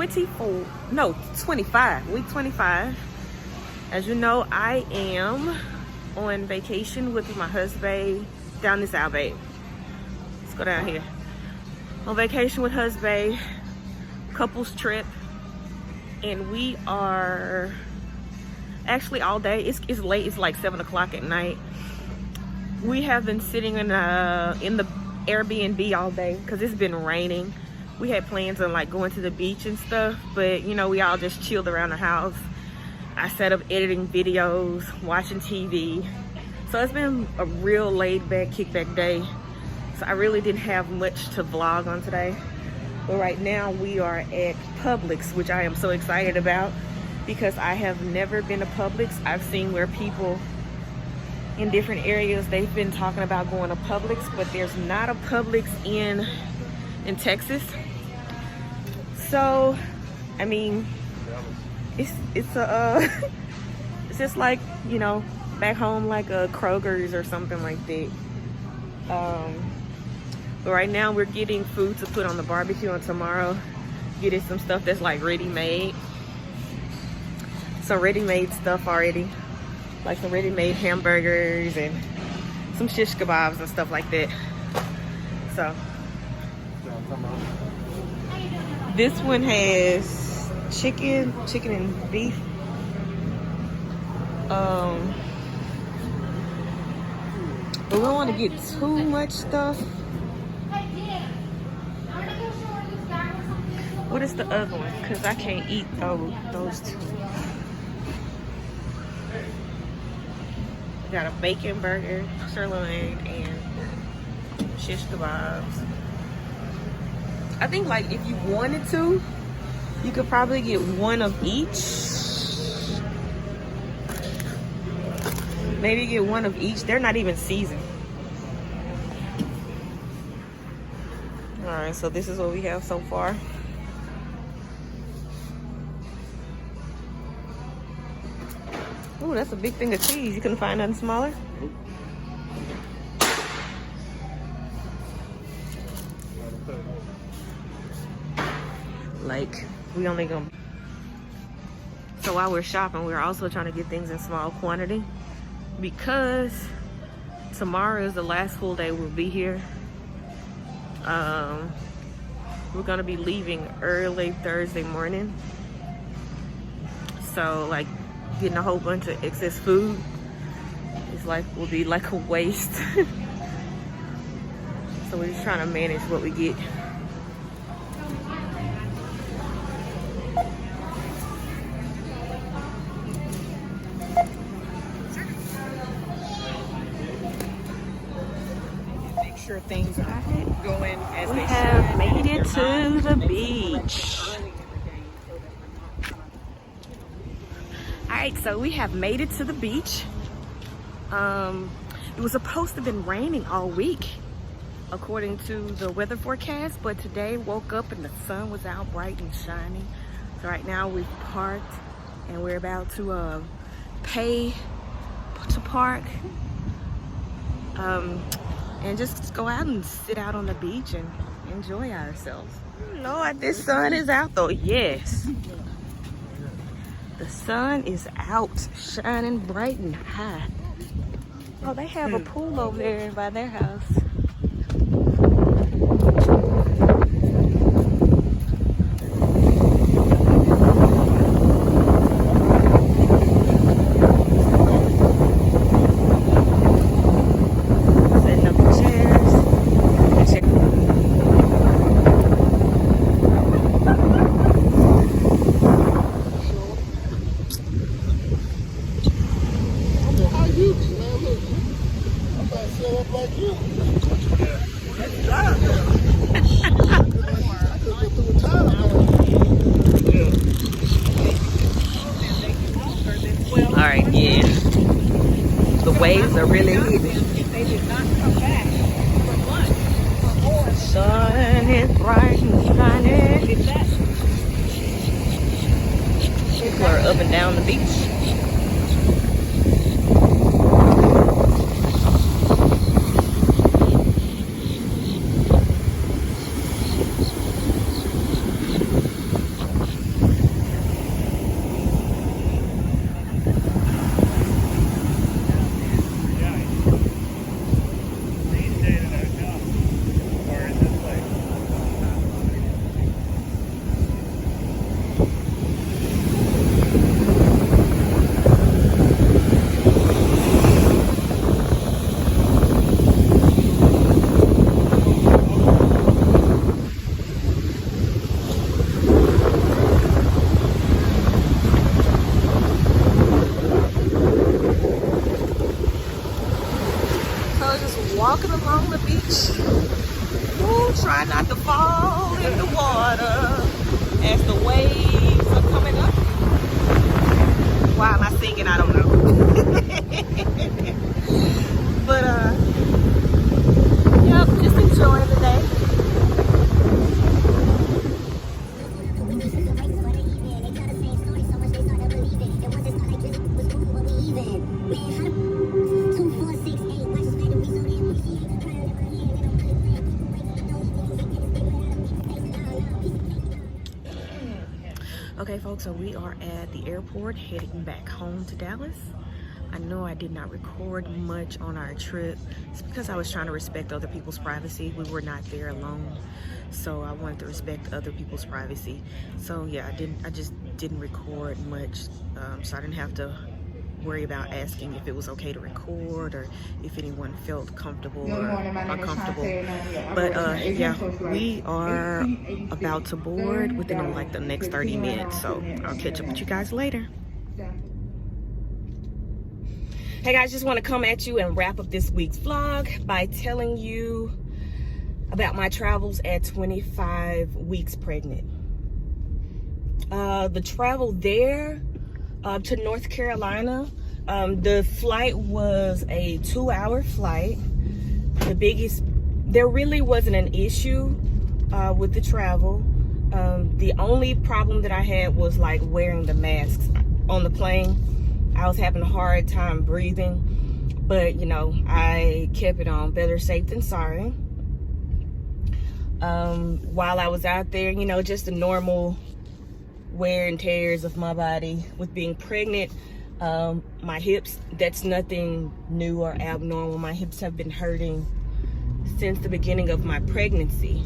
24, no, 25, week 25. As you know, I am on vacation with my husband down this out, babe. Let's go down here. On vacation with husband, couples trip, and we are actually all day. It's late. It's like 7 o'clock at night. We have been sitting in the Airbnb all day because it's been raining. We had plans on like going to the beach and stuff, but you know, we all just chilled around the house. I set up editing videos, watching TV. So it's been a real laid back, kickback day. So I really didn't have much to vlog on today. But right now we are at Publix, which I am so excited about because I have never been to Publix. I've seen where people in different areas, they've been talking about going to Publix, but there's not a Publix in Texas. So, I mean, it's it's just like, you know, back home, like a Kroger's or something like that. But right now we're getting food to put on the barbecue on tomorrow. Getting some stuff that's like ready-made. So ready-made stuff already. Like some ready-made hamburgers and some shish kebabs and stuff like that. So this one has chicken and beef. But we don't want to get too much stuff. What is the other one? Because I can't eat those two. Got a bacon burger, sirloin, and shish kebabs. I think like if you wanted to, you could probably get one of each. Maybe get one of each. They're not even seasoned. Alright, so this is what we have so far. Ooh, that's a big thing of cheese. You couldn't find nothing smaller? Like, we only gonna... So while we're shopping, we're also trying to get things in small quantity because tomorrow is the last full day we'll be here. We're gonna be leaving early Thursday morning. So like, getting a whole bunch of excess food is like, will be like a waste. So we're just trying to manage what we get. Make sure things are going as We they have should. made it to the beach. Alright, so we have made it to the beach. It was supposed to have been raining all week according to the weather forecast, but today woke up and the sun was out bright and shining. So right now we've parked and we're about to pay to park and just go out and sit out on the beach and enjoy ourselves. Lord, this sun is out though. Yes. The sun is out, shining bright and high. Oh, they have a pool over there by their house. Setting up the chairs. Alright, yeah. The waves are really hitting. They did not come back from lunch. The sun is bright and shining. People are up and down the beach. try not to fall in the water as the waves are coming up. Why am I singing? I don't know. But yep, just enjoying the day. Okay folks, so we are at the airport heading back home to Dallas. I know I did not record much on our trip. It's because I was trying to respect other people's privacy. We were not there alone, so I wanted to respect other people's privacy. So yeah, I just didn't record much, so I didn't have to worry about asking if it was okay to record or if anyone felt comfortable or uncomfortable. But yeah, we are about to board within like the next 30 minutes, so I'll catch up with you guys later. Hey guys, just want to come at you and wrap up this week's vlog by telling you about my travels at 25 weeks pregnant. The travel there to North Carolina, the flight was a 2-hour flight. There really wasn't an issue with the travel. The only problem that I had was like wearing the masks on the plane. I was having a hard time breathing, but you know, I kept it on. Better safe than sorry. While I was out there, you know, just the normal wear and tears of my body with being pregnant. My hips, that's nothing new or abnormal. My hips have been hurting since the beginning of my pregnancy.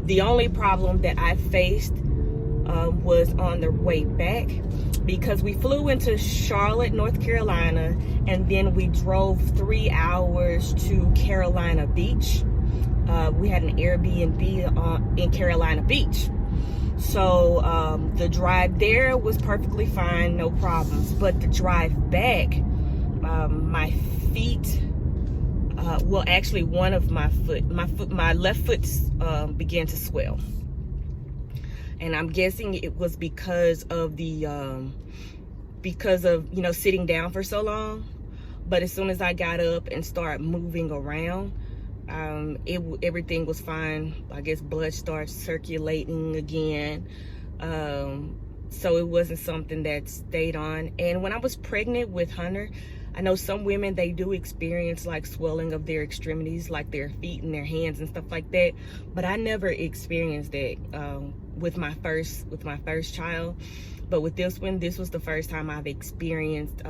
The only problem that I faced was on the way back, because we flew into Charlotte, North Carolina, and then we drove 3 hours to Carolina Beach. We had an Airbnb in Carolina Beach. So the drive there was perfectly fine, no problems. But the drive back, my feet, well, actually one of my left foot began to swell. And I'm guessing it was because of you know, sitting down for so long. But as soon as I got up and started moving around, everything was fine. I guess blood starts circulating again. So it wasn't something that stayed on. And when I was pregnant with Hunter, I know some women, they do experience like swelling of their extremities, like their feet and their hands and stuff like that. But I never experienced that with my first child. But with this one, this was the first time I've experienced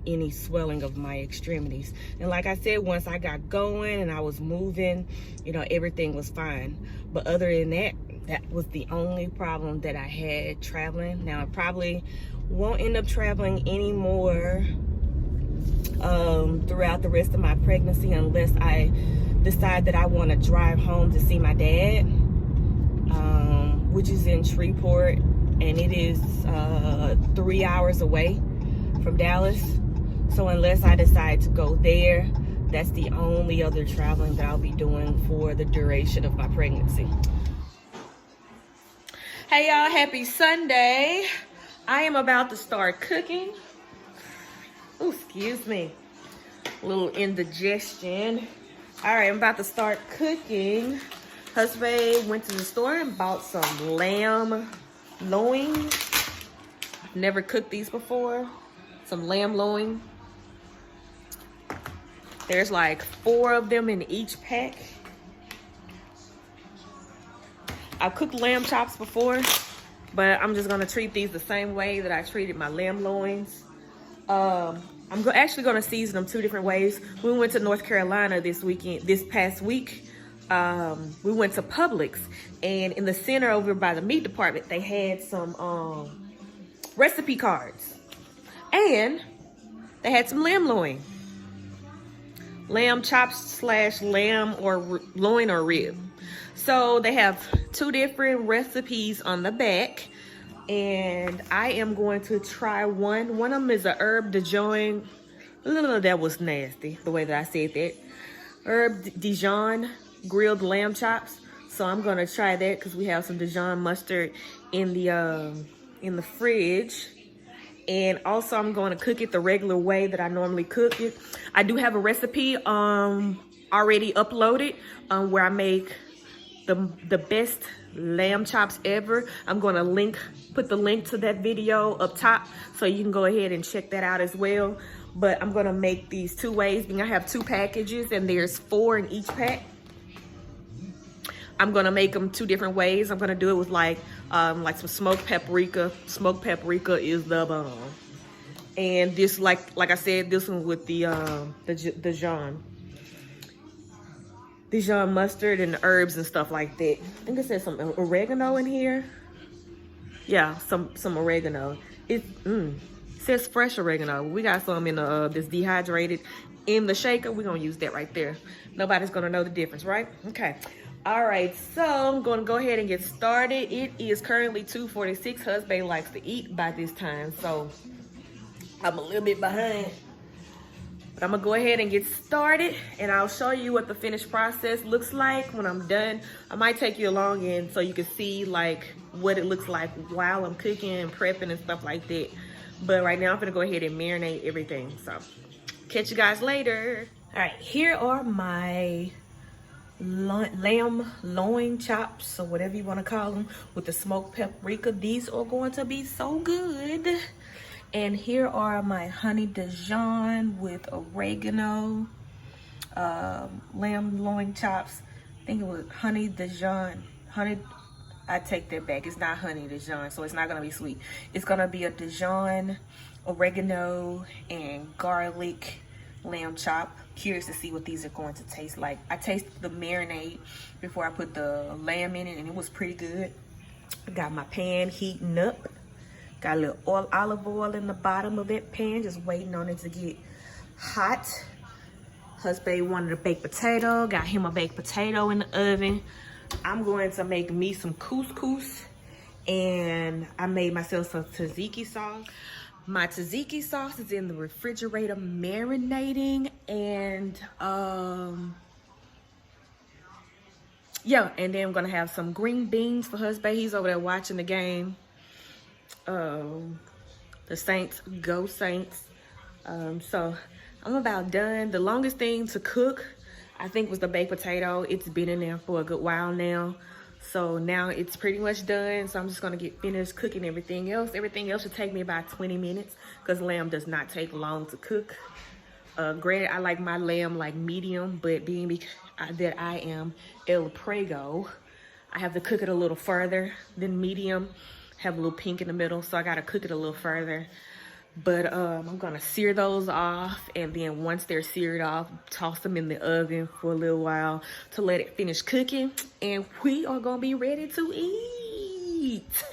any swelling of my extremities. And like I said, once I got going and I was moving, you know, everything was fine. But other than that, that was the only problem that I had traveling. Now I probably won't end up traveling anymore throughout the rest of my pregnancy, unless I decide that I want to drive home to see my dad, which is in Shreveport, and it is 3 hours away from Dallas. So unless I decide to go there, that's the only other traveling that I'll be doing for the duration of my pregnancy. Hey y'all, happy Sunday. I am about to start cooking. Oh, excuse me, a little indigestion. All right, I'm about to start cooking. Husband went to the store and bought some lamb loin. I've never cooked these before. Some lamb loin. There's like 4 of them in each pack. I've cooked lamb chops before, but I'm just gonna treat these the same way that I treated my lamb loins. I'm actually gonna season them 2 different ways. We went to North Carolina this past week. We went to Publix, and in the center over by the meat department, they had some recipe cards, and they had some lamb loin, lamb chops / lamb or loin or rib. So they have 2 different recipes on the back, and I am going to try one. One of them is a herb Dijon. That was nasty, the way that I said that. Herb Dijon grilled lamb chops. So I'm gonna try that because we have some Dijon mustard in the fridge. And also I'm going to cook it the regular way that I normally cook it. I do have a recipe already uploaded where I make the best lamb chops ever. I'm going to put the link to that video up top so you can go ahead and check that out as well. But I'm going to make these 2 ways. I have 2 packages and there's 4 in each pack. I'm gonna make them 2 different ways. I'm gonna do it with like some smoked paprika. Smoked paprika is the bomb. And this, like I said, this one with the Dijon mustard and herbs and stuff like that. I think it says some oregano in here. Yeah, some oregano. It says fresh oregano. We got some in this dehydrated in the shaker. We're gonna use that right there. Nobody's gonna know the difference, right? Okay. All right, so I'm gonna go ahead and get started. It is currently 2:46. Husband likes to eat by this time, so I'm a little bit behind. But I'm gonna go ahead and get started and I'll show you what the finished process looks like when I'm done. I might take you along in so you can see like what it looks like while I'm cooking and prepping and stuff like that. But right now I'm gonna go ahead and marinate everything. So catch you guys later. All right, here are my lamb loin chops or whatever you want to call them with the smoked paprika. These are going to be so good. And here are my honey Dijon with oregano lamb loin chops. I think it was honey Dijon. I take that back. It's not honey Dijon, so it's not gonna be sweet. It's gonna be a Dijon, oregano, and garlic lamb chop. Curious to see what these are going to taste like. I tasted the marinade before I put the lamb in it and it was pretty good. I got my pan heating up. Got a little olive oil in the bottom of that pan, just waiting on it to get hot. Husband wanted a baked potato. Got him a baked potato in the oven. I'm going to make me some couscous and I made myself some tzatziki sauce. My tzatziki sauce is in the refrigerator marinating and yeah, and then I'm gonna have some green beans for husband. He's over there watching the game. The Saints, go Saints. So I'm about done. The longest thing to cook, I think, was the baked potato. It's been in there for a good while now. So now it's pretty much done. So I'm just gonna get finished cooking everything else. Everything else should take me about 20 minutes because lamb does not take long to cook. Granted, I like my lamb like medium, but being that I am El Prego, I have to cook it a little further than medium. Have a little pink in the middle, so I gotta cook it a little further. But I'm gonna sear those off, and then once they're seared off, toss them in the oven for a little while to let it finish cooking, and we are gonna be ready to eat.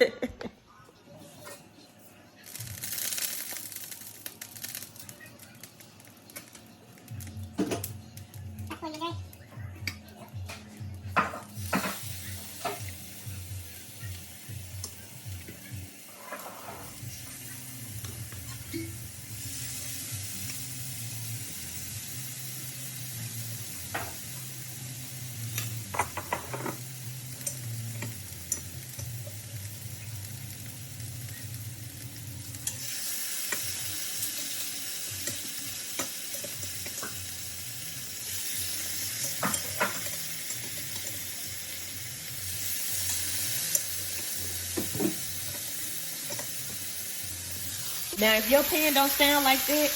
Now, if your pan don't sound like that,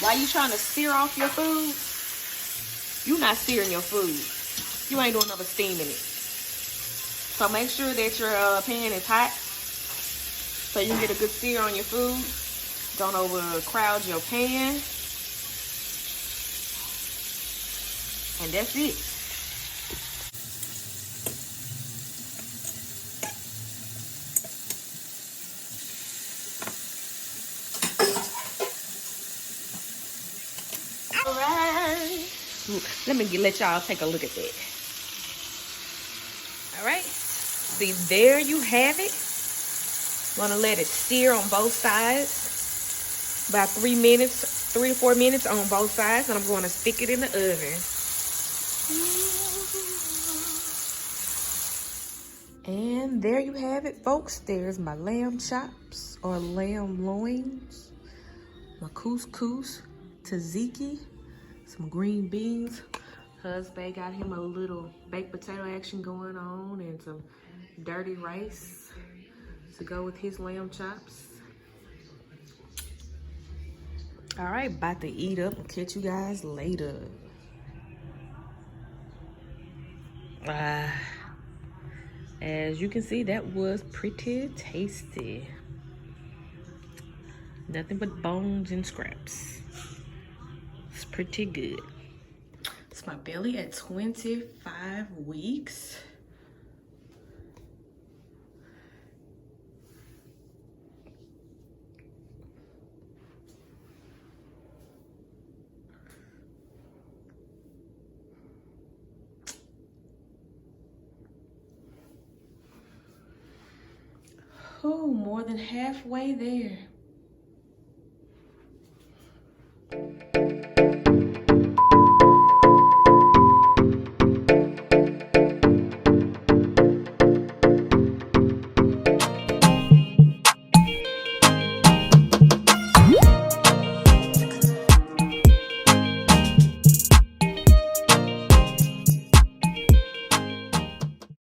while you trying to sear off your food, you're not searing your food. You ain't doing nothing but steaming it. So make sure that your pan is hot so you can get a good sear on your food. Don't overcrowd your pan. And that's it. Let y'all take a look at that. All right, see, there you have it. Want to let it sear on both sides about 3 to 4 minutes on both sides, and I'm going to stick it in the oven. And there you have it, folks. There's my lamb chops or lamb loins, my couscous, tzatziki, some green beans. Husband got him a little baked potato action going on and some dirty rice to go with his lamb chops. All right, about to eat up and catch you guys later. As you can see, that was pretty tasty. Nothing but bones and scraps. It's pretty good. It's my belly at 25 weeks. Oh, more than halfway there.